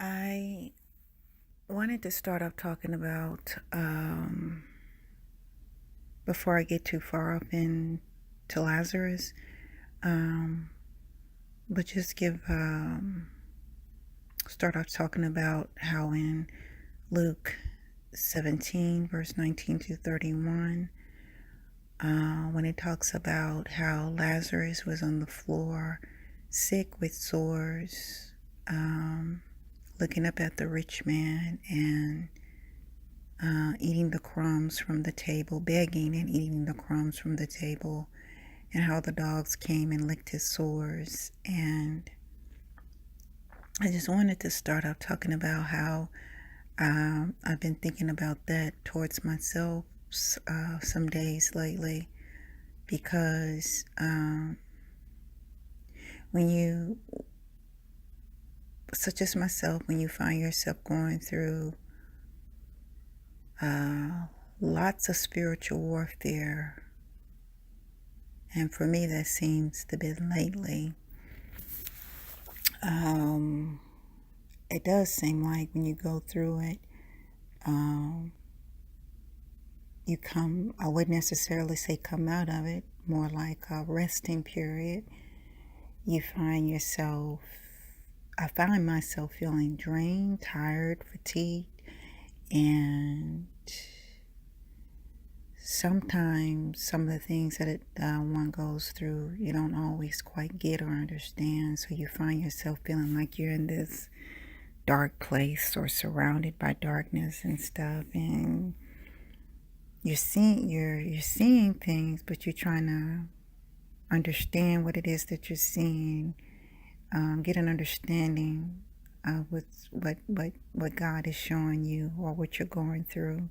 I wanted to start off talking about, before I get too far up into Lazarus, um, but just start off talking about how in Luke 17, verse 19 to 31, when it talks about how Lazarus was on the floor, sick with sores, looking up at the rich man and eating the crumbs from the table, begging and eating the crumbs from the table, and how the dogs came and licked his sores. And I just wanted to start off talking about how I've been thinking about that towards myself some days lately, because when you, such as myself, when you find yourself going through lots of spiritual warfare, and for me that seems to be lately, it does seem like when you go through it, you come, I wouldn't necessarily say come out of it, more like a resting period. You find yourself, I find myself feeling drained, tired, fatigued, and sometimes some of the things that one goes through, you don't always quite get or understand. So you find yourself feeling like you're in this dark place or surrounded by darkness and stuff, and you're seeing things, but you're trying to understand what it is that you're seeing, get an understanding of what God is showing you or what you're going through,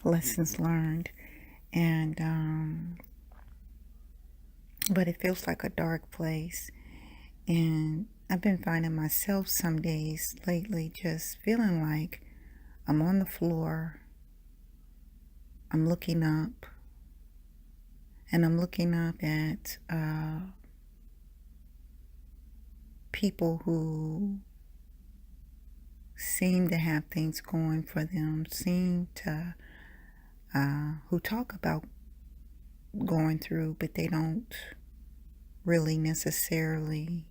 lessons learned. And but it feels like a dark place, and I've been finding myself some days lately just feeling like I'm on the floor, I'm looking up, and I'm looking up at people who seem to have things going for them, who talk about going through, but they don't really necessarily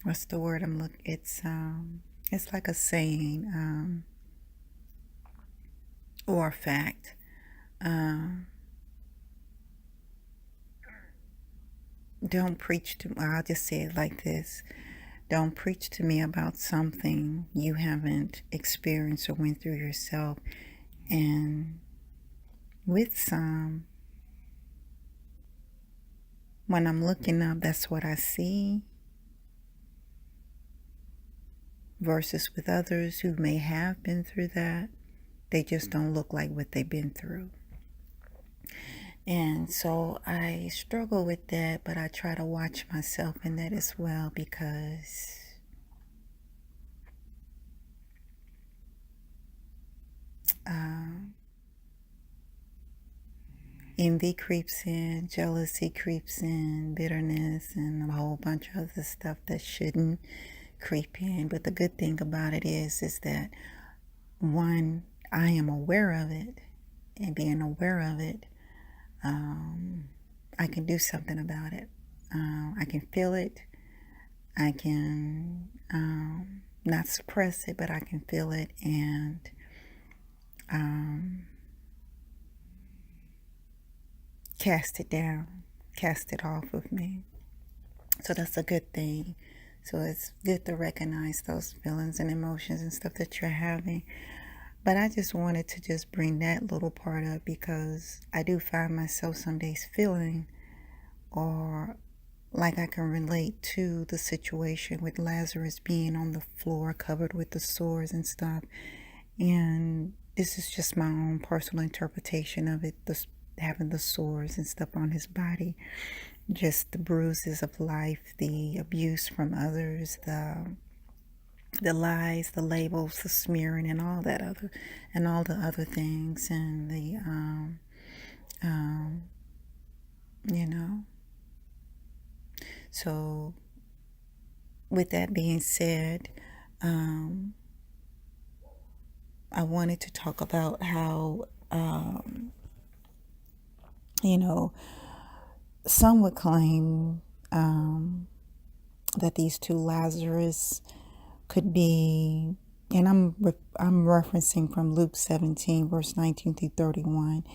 what's the word I'm looking, it's like a saying, or a fact. Don't preach to, I'll just say it like this: don't preach to me about something you haven't experienced or went through yourself. And with some, when I'm looking up, that's what I see, versus with others who may have been through that, they just don't look like what they've been through. And so I struggle with that, but I try to watch myself in that as well, because envy creeps in, jealousy creeps in, bitterness, and a whole bunch of other stuff that shouldn't creep in. But the good thing about it is that, one, I am aware of it, and being aware of it, I can do something about it. I can feel it. I can not suppress it, but I can feel it, and cast it down, cast it off of me. So that's a good thing. So it's good to recognize those feelings and emotions and stuff that you're having. But I just wanted to just bring that little part up, because I do find myself some days feeling, or like I can relate to the situation with Lazarus being on the floor covered with the sores and stuff. And this is just my own personal interpretation of it, having the sores and stuff on his body, just the bruises of life, the abuse from others, the the lies, the labels, the smearing, and all that other, and all the other things, and the um, you know. So, with that being said, I wanted to talk about how, you know, some would claim that these two Lazarus could be, and I'm referencing from Luke 17, verse 19 through 31,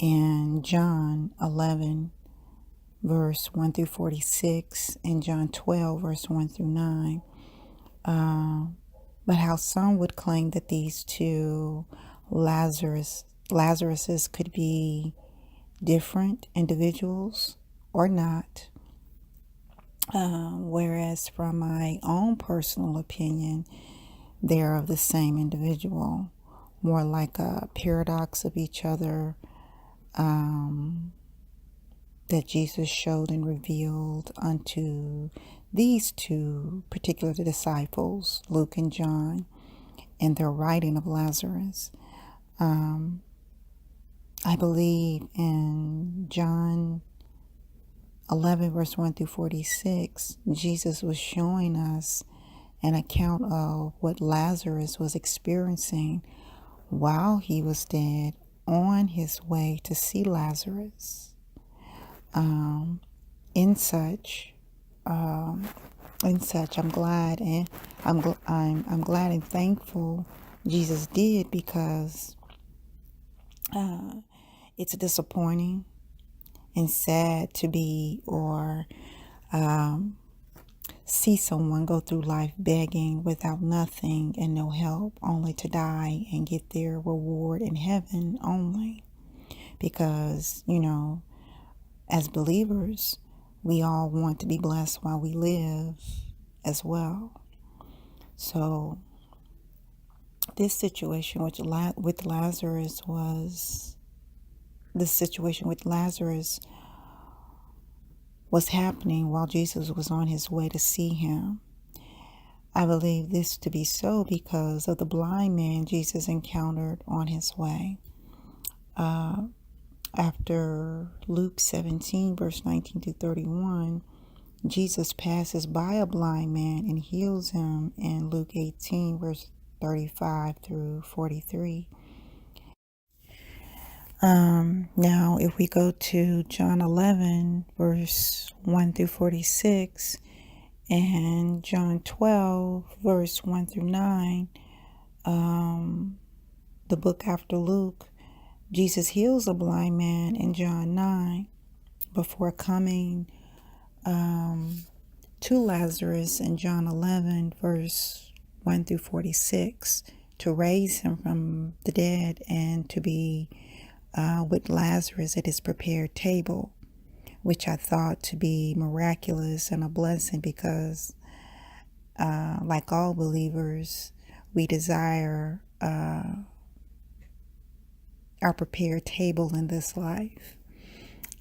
and John 11, verse 1 through 46, and John 12, verse 1 through 9. But how some would claim that these two Lazaruses could be different individuals or not. Whereas from my own personal opinion, they're of the same individual, more like a paradox of each other, that Jesus showed and revealed unto these two particular disciples, Luke and John, in their writing of Lazarus. I believe in John 11, verse 1 through 46, Jesus was showing us an account of what Lazarus was experiencing while he was dead, on his way to see Lazarus. In such, I'm glad and I'm glad and thankful Jesus did, because it's disappointing and sad to be or see someone go through life begging without nothing and no help, only to die and get their reward in heaven only. Because, as believers, we all want to be blessed while we live as well. So this situation with Lazarus was happening while Jesus was on his way to see him. I believe this to be so because of the blind man Jesus encountered on his way. After Luke 17, verse 19 to 31, Jesus passes by a blind man and heals him in Luke 18, verse 35 through 43. Now, if we go to John 11, verse 1 through 46, and John 12, verse 1 through 9, the book after Luke, Jesus heals a blind man in John 9 before coming to Lazarus in John 11, verse 1 through 46, to raise him from the dead and to be with Lazarus at his prepared table, which I thought to be miraculous and a blessing because, like all believers, we desire our prepared table in this life.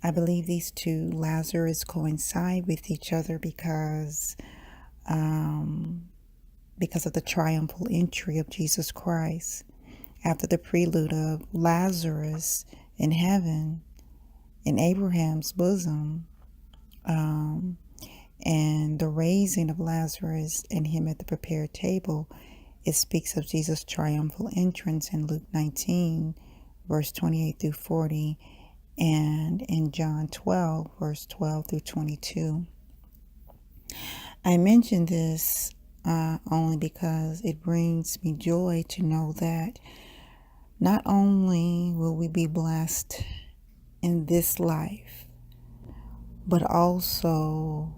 I believe these two Lazarus coincide with each other because of the triumphal entry of Jesus Christ after the prelude of Lazarus in heaven, in Abraham's bosom, and the raising of Lazarus and him at the prepared table. It speaks of Jesus' triumphal entrance in Luke 19, verse 28 through 40, and in John 12, verse 12 through 22. I mention this only because it brings me joy to know that not only will we be blessed in this life, but also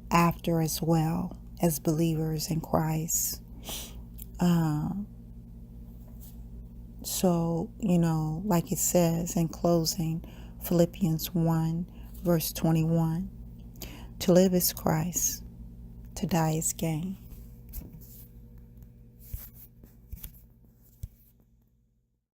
after as well as believers in Christ. So, like it says in closing, Philippians 1, verse 21, to live is Christ, to die is gain.